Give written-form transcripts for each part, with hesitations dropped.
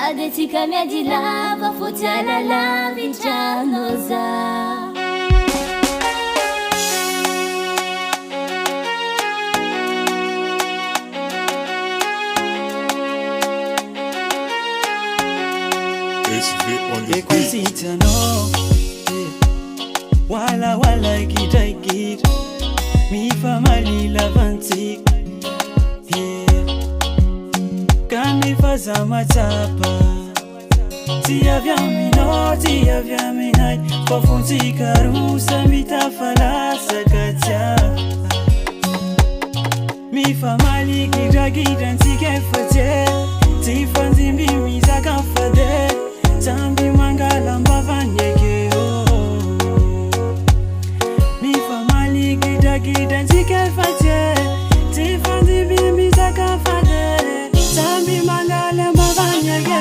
Nadetika miadilava Futiala la vichanoza. Equisita no, wala wala gita gita, mi famali lavanti, kan mi faza matapa, tia via mi nai, pofunti karusa mi tafala sakatia, mi famali gita gita ntike fate, ti fanzi mi zakafade. Zambi mangala mbavanyeke mi famali gida gida njike fate tifandi bimbi zaka fade zambi mangala mbavanyeke.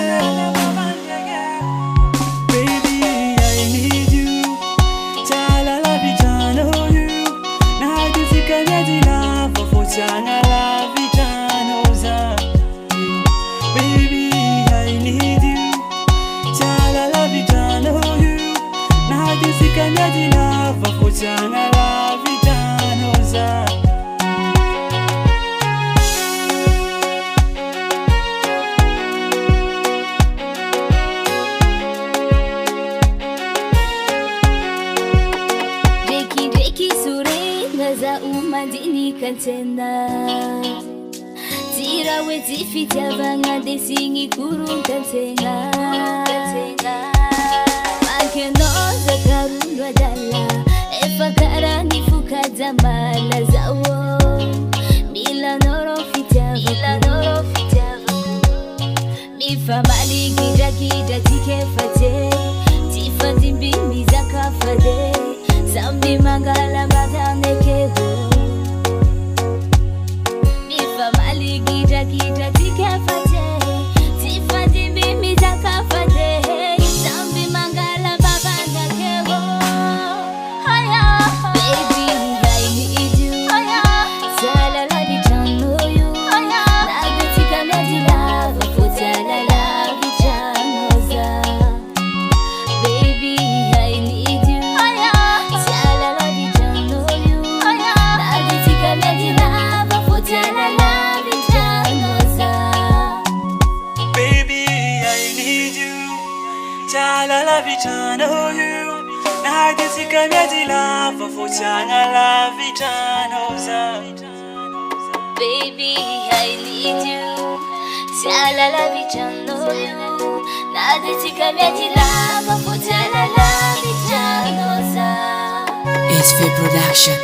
Baby, I need you. Chala la vitano you. Na dizika nyedi la Futiala la vitano za. Baby, I need you. Chala la vitano you. Na dizika nyedi la Futiala la vitano za. Deki sure ngaza umandini kantena. Tira wezi fita vanga desingi kurun kantena. Makenoza karunwa dala efakara nifuka zamala zawo. Mila noro fita mi famali gida gida tike fate tifandi mbimi zaka fade zambi mangala madaneke ho. Mi famali gida gida tike fate tifandi mbimi zaka fade zambi mangala madaneke ho. Baby, I need you. Chala la vitano you. Nadetika miadilava Futiala la vichanoza. Baby, I need you. Chala la vitano you. Nadetika miadilava Futiala la vichanoza. Baby, I need you. Chala la vitano you. Na dizika nyedi la Futiala la vitano za. Baby, I need you. Chala la vichano you. Nadetika miadilava Futiala la vichanoza. SV Production.